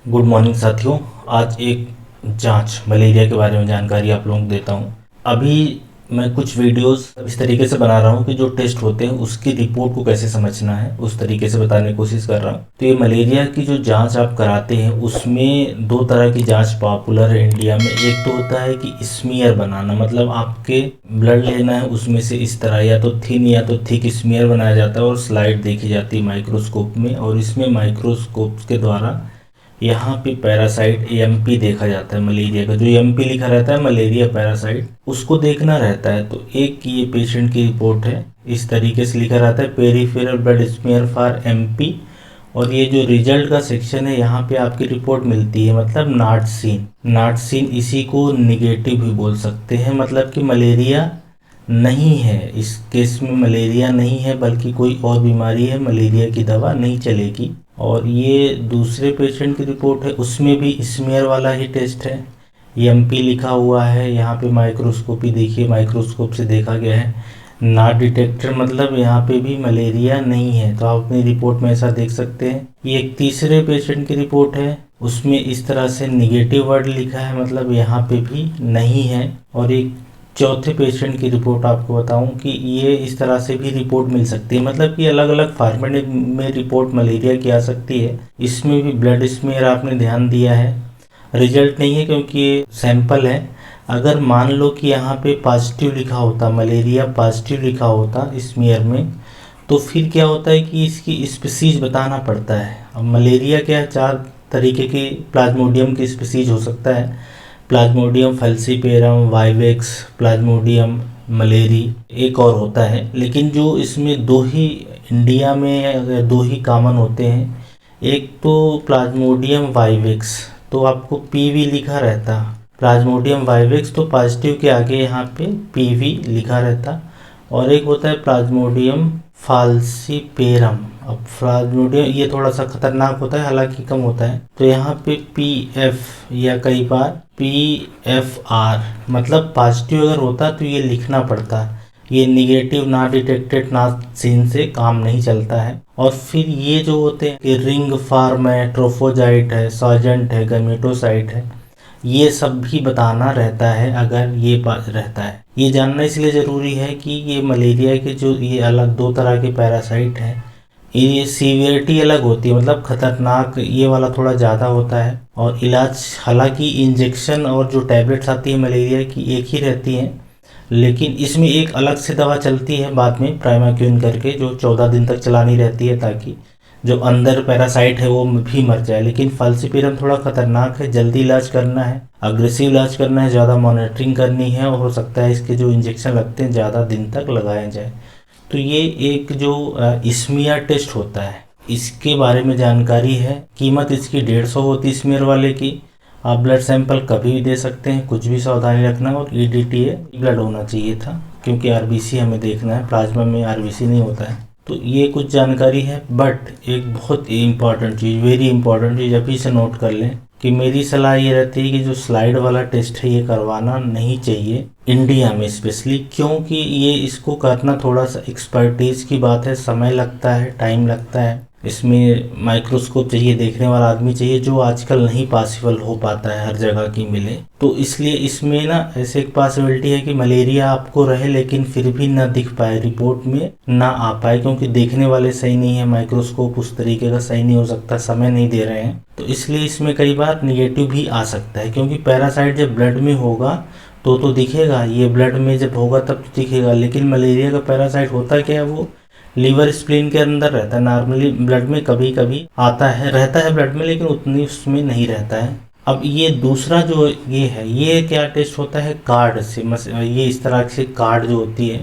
Good morning साथियों। आज एक जांच मलेरिया के बारे में जानकारी आप लोगों को देता हूं। अभी मैं कुछ वीडियोस इस तरीके से बना रहा हूं कि जो टेस्ट होते हैं उसकी रिपोर्ट को कैसे समझना है उस तरीके से बताने की कोशिश कर रहा हूं। तो ये मलेरिया की जो जांच आप कराते हैं उसमें दो तरह की जांच पॉपुलर है इंडिया में। एक तो होता है कि स्मीयर बनाना, मतलब आपके ब्लड लेना है उसमें से इस तरह या तो थिन या तो थिक स्मीयर बनाया जाता है और स्लाइड देखी जाती है माइक्रोस्कोप में, और इसमें माइक्रोस्कोप के द्वारा यहाँ पे पैरासाइट एएमपी देखा जाता है। मलेरिया का जो एएमपी लिखा रहता है मलेरिया पैरासाइट, उसको देखना रहता है। तो एक ये पेशेंट की रिपोर्ट है, इस तरीके से लिखा रहता है peripheral blood smear for MP, और ये जो रिजल्ट का सेक्शन है यहाँ पे आपकी रिपोर्ट मिलती है, मतलब नॉट सीन। नॉट सीन इसी को निगेटिव भी बोल सकते हैं, मतलब कि मलेरिया नहीं है। इस केस में मलेरिया नहीं है बल्कि कोई और बीमारी है, मलेरिया की दवा नहीं चलेगी। और ये दूसरे पेशेंट की रिपोर्ट है, उसमें भी स्मीयर वाला ही टेस्ट है, एमपी लिखा हुआ है। यहाँ पे माइक्रोस्कोपी देखिए, माइक्रोस्कोप से देखा गया है, नॉट डिटेक्टर, मतलब यहाँ पे भी मलेरिया नहीं है। तो आप अपनी रिपोर्ट में ऐसा देख सकते हैं। ये एक तीसरे पेशेंट की रिपोर्ट है, उसमें इस तरह से निगेटिव वर्ड लिखा है, मतलब यहाँ पे भी नहीं है। और एक चौथे पेशेंट की रिपोर्ट आपको बताऊं कि ये इस तरह से भी रिपोर्ट मिल सकती है, मतलब कि अलग अलग फॉर्मेट में रिपोर्ट मलेरिया की आ सकती है। इसमें भी ब्लड स्मीयर आपने ध्यान दिया है, रिजल्ट नहीं है क्योंकि ये सैंपल है। अगर मान लो कि यहाँ पे पॉजिटिव लिखा होता, मलेरिया पॉजिटिव लिखा होता स्मीयर में, तो फिर क्या होता है कि इसकी स्पीसीज बताना पड़ता है। अब मलेरिया क्या, 4 तरीके की प्लाज्मोडियम की स्पीसीज हो सकता है, Plasmodium falciparum, vivax, Plasmodium malariae, एक और होता है। लेकिन जो इसमें दो ही इंडिया में दो ही कॉमन होते हैं, एक तो प्लाज्मोडियम वाइवेक्स, तो आपको पीवी लिखा रहता, प्लाज्मोडियम वाइवेक्स तो पॉजिटिव के आगे यहाँ पे पीवी लिखा रहता। और एक होता है प्लाज्मोडियम फाल्सीपेरम। अब प्लाज्मोडियम ये थोड़ा सा खतरनाक होता है, हालांकि कम होता है, तो यहाँ पे पीएफ या कई बार पीएफआर, मतलब पॉजिटिव अगर होता तो ये लिखना पड़ता। ये negative not detected not seen से काम नहीं चलता है। और फिर ये जो होते हैं कि रिंग फार्म है, ट्रोफोजाइट है, सॉजेंट है, गमेटोसाइट है, ये सब भी बताना रहता है। अगर ये रहता है, ये जानना इसलिए ज़रूरी है कि ये मलेरिया के जो ये अलग दो तरह के पैरासाइट हैं, ये सीवियरिटी अलग होती है, मतलब खतरनाक ये वाला थोड़ा ज़्यादा होता है। और इलाज, हालांकि इंजेक्शन और जो टैबलेट्स आती है मलेरिया की एक ही रहती हैं, लेकिन इसमें एक अलग से दवा चलती है बाद में प्राइमाक्यून करके, जो 14 दिन तक चलानी रहती है ताकि जो अंदर पैरासाइट है वो भी मर जाए। लेकिन फाल्सीपेरम थोड़ा खतरनाक है, जल्दी इलाज करना है, अग्रेसिव इलाज करना है, ज़्यादा मॉनिटरिंग करनी है, और हो सकता है इसके जो इंजेक्शन लगते हैं ज़्यादा दिन तक लगाया जाए। तो ये एक जो स्मीयर टेस्ट होता है इसके बारे में जानकारी है। कीमत इसकी 150 होती स्मीयर वाले की। आप ब्लड सैंपल कभी भी दे सकते हैं, कुछ भी सावधानी रखना। और ईडीटीए ब्लड होना चाहिए था क्योंकि आरबीसी हमें देखना है, प्लाज्मा में आरबीसी नहीं होता है। तो ये कुछ जानकारी है, बट एक बहुत इम्पॉर्टेंट चीज़, वेरी इंपॉर्टेंट चीज़ अभी से नोट कर लें कि मेरी सलाह ये रहती है कि जो स्लाइड वाला टेस्ट है ये करवाना नहीं चाहिए इंडिया में स्पेशली, क्योंकि ये इसको करना थोड़ा सा एक्सपर्टीज़ की बात है, समय लगता है, टाइम लगता है, इसमें माइक्रोस्कोप चाहिए, देखने वाला आदमी चाहिए, जो आजकल नहीं पॉसिबल हो पाता है हर जगह की मिले। तो इसलिए इसमें ना ऐसे एक पॉसिबिलिटी है कि मलेरिया आपको रहे लेकिन फिर भी ना दिख पाए, रिपोर्ट में ना आ पाए, क्योंकि देखने वाले सही नहीं है, माइक्रोस्कोप उस तरीके का सही नहीं हो सकता, समय नहीं दे रहे हैं। तो इसलिए इसमें कई बार निगेटिव भी आ सकता है, क्योंकि पैरासाइट जब ब्लड में होगा तो दिखेगा, ये ब्लड में जब होगा तब तो दिखेगा। लेकिन मलेरिया का पैरासाइट होता क्या है, वो लीवर स्प्लीन के अंदर रहता है, नॉर्मली ब्लड में कभी कभी आता है, रहता है ब्लड में, लेकिन उतनी उसमें नहीं रहता है। अब ये दूसरा जो ये है, ये क्या टेस्ट होता है, कार्ड से, ये इस तरह से कार्ड जो होती है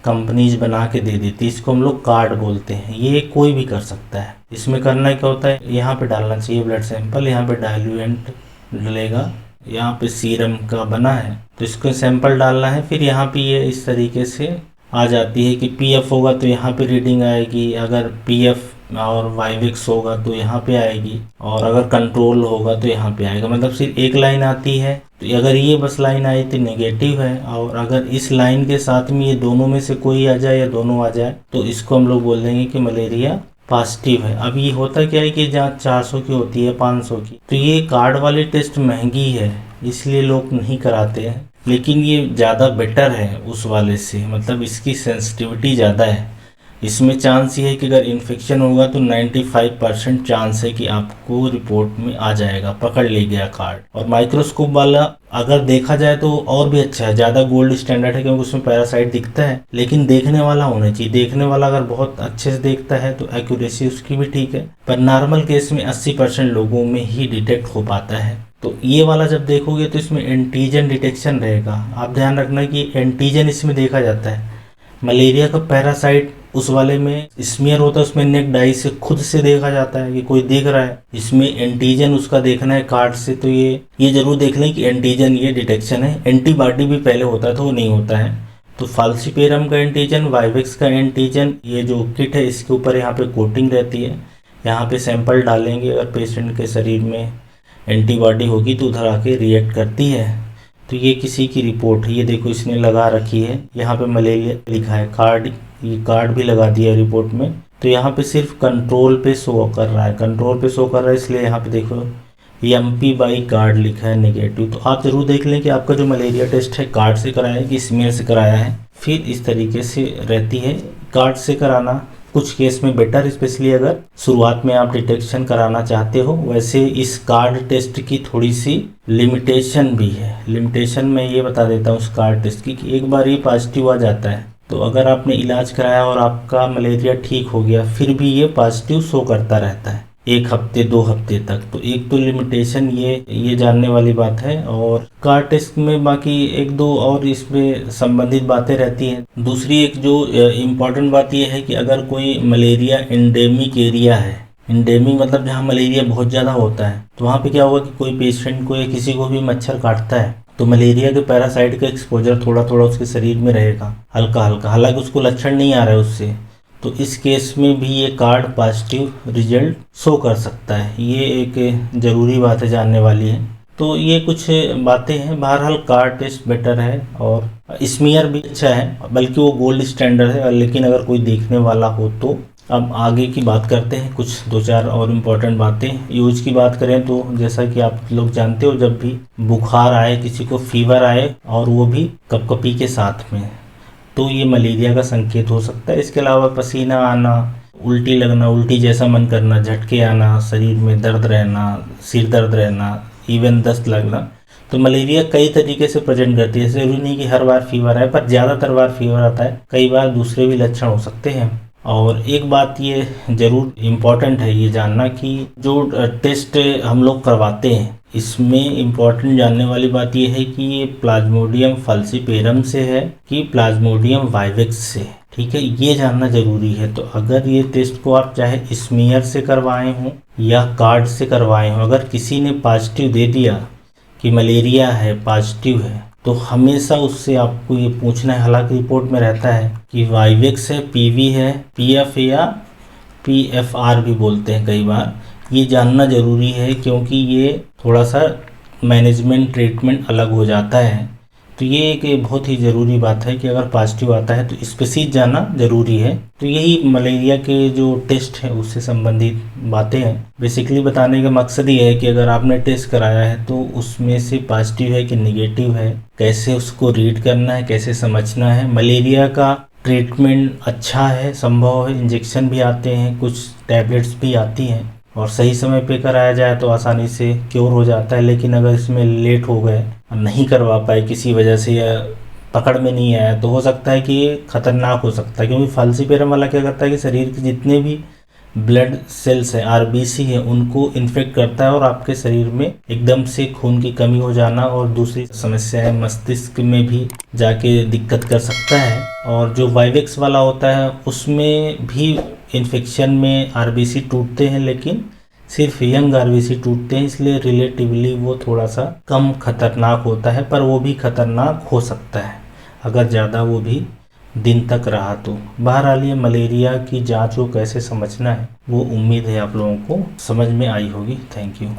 कंपनीज बना के दे देती है, इसको हम लोग कार्ड बोलते हैं। ये कोई भी कर सकता है। इसमें करना क्या होता है, यहाँ पे डालना चाहिए ब्लड सैंपल, यहाँ पे डाइल्यूएंट डलेगा, यहाँ पे सीरम का बना है तो इसको सैंपल डालना है। फिर यहाँ पे ये इस तरीके से आ जाती है कि पीएफ होगा तो यहाँ पे रीडिंग आएगी, अगर पीएफ और वाइवेक्स होगा तो यहाँ पे आएगी, और अगर कंट्रोल होगा तो यहाँ पे आएगा। मतलब सिर्फ एक लाइन आती है, तो अगर ये बस लाइन आई तो नेगेटिव है, और अगर इस लाइन के साथ में ये दोनों में से कोई आ जाए या दोनों आ जाए तो इसको हम लोग बोल देंगे कि मलेरिया पॉजिटिव है। अब ये होता क्या है कि जांच 400 की होती है, 500 की, तो ये कार्ड वाली टेस्ट महंगी है इसलिए लोग नहीं कराते हैं, लेकिन ये ज़्यादा बेटर है उस वाले से, मतलब इसकी सेंसिटिविटी ज़्यादा है। इसमें चांस ये है कि अगर इन्फेक्शन होगा तो 95% चांस है कि आपको रिपोर्ट में आ जाएगा, पकड़ ले गया कार्ड। और माइक्रोस्कोप वाला अगर देखा जाए तो और भी अच्छा है, ज़्यादा गोल्ड स्टैंडर्ड है क्योंकि उसमें पैरासाइट दिखता है, लेकिन देखने वाला होना चाहिए। देखने वाला अगर बहुत अच्छे से देखता है तो एक्यूरेसी उसकी भी ठीक है, पर नॉर्मल केस में 80% लोगों में ही डिटेक्ट हो पाता है। तो ये वाला जब देखोगे तो इसमें एंटीजन डिटेक्शन रहेगा। आप ध्यान रखना कि एंटीजन इसमें देखा जाता है। मलेरिया का पैरासाइट उस वाले में स्मीयर होता है, उसमें नेक डाई से खुद से देखा जाता है कि कोई देख रहा है। इसमें एंटीजन उसका देखना है कार्ड से, तो ये जरूर देख लें कि एंटीजन ये डिटेक्शन है। एंटीबॉडी भी पहले होता था, वो नहीं होता है। तो फाल्सिपेरम का एंटीजन, वाइवेक्स का एंटीजन, ये जो किट है इसके ऊपर यहाँ पे कोटिंग रहती है। यहाँ पे सैंपल डालेंगे, अगर पेशेंट के शरीर में एंटीबॉडी होगी तो उधर आके रिएक्ट करती है। तो ये किसी की रिपोर्ट है, ये देखो इसने लगा रखी है, यहाँ पे मलेरिया लिखा है, कार्ड, ये कार्ड भी लगा दिया है रिपोर्ट में। तो यहाँ पे सिर्फ कंट्रोल पे शो कर रहा है, कंट्रोल पे शो कर रहा है, इसलिए यहाँ पे देखो MP बाई कार्ड लिखा है नेगेटिव। तो आप जरूर देख लें कि आपका जो मलेरिया टेस्ट है कार्ड से कराया है कि स्मीयर से कराया है। फिर इस तरीके से रहती है, कार्ड से कराना कुछ केस में बेटर, स्पेशली अगर शुरुआत में आप डिटेक्शन कराना चाहते हो। वैसे इस कार्ड टेस्ट की थोड़ी सी लिमिटेशन भी है। लिमिटेशन मैं ये बता देता हूँ इस कार्ड टेस्ट की कि एक बार ये पॉजिटिव आ जाता है तो अगर आपने इलाज कराया और आपका मलेरिया ठीक हो गया, फिर भी ये पॉजिटिव शो करता रहता है 1 हफ्ते 2 हफ्ते तक। तो एक तो लिमिटेशन ये जानने वाली बात है। और कार्ड टेस्ट में बाकी 1-2 और इसमें संबंधित बातें रहती हैं। दूसरी एक जो इम्पोर्टेंट बात ये है कि अगर कोई मलेरिया एंडेमिक एरिया है, एंडेमिक मतलब जहाँ मलेरिया बहुत ज़्यादा होता है, तो वहाँ पे क्या होगा कि कोई पेशेंट को या किसी को भी मच्छर काटता है तो मलेरिया के पैरासाइट का एक्सपोजर थोड़ा थोड़ा उसके शरीर में रहेगा, हल्का हल्का, हालांकि उसको लक्षण नहीं आ रहा है उससे। तो इस केस में भी ये कार्ड पॉजिटिव रिजल्ट शो कर सकता है। ये एक ज़रूरी बात है, जानने वाली है। तो ये कुछ बातें हैं। बहरहाल कार्ड टेस्ट बेटर है और स्मीयर भी अच्छा है, बल्कि वो गोल्ड स्टैंडर्ड है, लेकिन अगर कोई देखने वाला हो तो। अब आगे की बात करते हैं, कुछ 2-4 और इम्पोर्टेंट बातें। यूज की बात करें तो जैसा कि आप लोग जानते हो, जब भी बुखार आए, किसी को फीवर आए और वो भी कपकपी के साथ में, तो ये मलेरिया का संकेत हो सकता है। इसके अलावा पसीना आना, उल्टी लगना, उल्टी जैसा मन करना, झटके आना, शरीर में दर्द रहना, सिर दर्द रहना, इवन दस्त लगना, तो मलेरिया कई तरीके से प्रेजेंट करती है। जरूरी नहीं कि हर बार फीवर आए, पर ज़्यादातर बार फीवर आता है, कई बार दूसरे भी लक्षण हो सकते हैं। और एक बात ये ज़रूर इम्पॉर्टेंट है ये जानना कि जो टेस्ट हम लोग करवाते हैं, इसमें इम्पॉर्टेंट जानने वाली बात यह है कि ये प्लाज्मोडियम फाल्सिपेरम से है कि प्लाज्मोडियम वाइवेक्स से, ठीक है, ये जानना ज़रूरी है। तो अगर ये टेस्ट को आप चाहे स्मीयर से करवाए हों या कार्ड से करवाए हों, अगर किसी ने पॉजिटिव दे दिया कि मलेरिया है, पॉजिटिव है, तो हमेशा उससे आपको ये पूछना है, हालांकि रिपोर्ट में रहता है कि वाइवेक्स है, PV है, PF या PFR भी बोलते हैं कई बार। ये जानना ज़रूरी है क्योंकि ये थोड़ा सा मैनेजमेंट ट्रीटमेंट अलग हो जाता है। तो ये एक बहुत ही ज़रूरी बात है कि अगर पॉजिटिव आता है तो स्पेसिफिक जानना ज़रूरी है। तो यही मलेरिया के जो टेस्ट है उससे संबंधित बातें हैं। बेसिकली बताने का मकसद ये है कि अगर आपने टेस्ट कराया है तो उसमें से पॉजिटिव है कि नेगेटिव है, कैसे उसको रीड करना है, कैसे समझना है। मलेरिया का ट्रीटमेंट अच्छा है, संभव है, इंजेक्शन भी आते हैं, कुछ टैबलेट्स भी आती हैं, और सही समय पे कराया जाए तो आसानी से क्योर हो जाता है। लेकिन अगर इसमें लेट हो गए, नहीं करवा पाए किसी वजह से या पकड़ में नहीं आया, तो हो सकता है कि ये खतरनाक हो सकता है। क्योंकि फाल्सिपेरम वाला क्या करता है कि शरीर के जितने भी ब्लड सेल्स हैं, RBC है, उनको इन्फेक्ट करता है और आपके शरीर में एकदम से खून की कमी हो जाना और दूसरी समस्याएं मस्तिष्क में भी जाके दिक्कत कर सकता है। और जो वाइवेक्स वाला होता है उसमें भी इन्फेक्शन में RBC टूटते हैं, लेकिन सिर्फ यंग RBC टूटते हैं, इसलिए रिलेटिवली वो थोड़ा सा कम खतरनाक होता है, पर वो भी खतरनाक हो सकता है अगर ज़्यादा वो भी दिन तक रहा तो। बहरहाल ये मलेरिया की जांच को कैसे समझना है वो उम्मीद है आप लोगों को समझ में आई होगी। Thank you.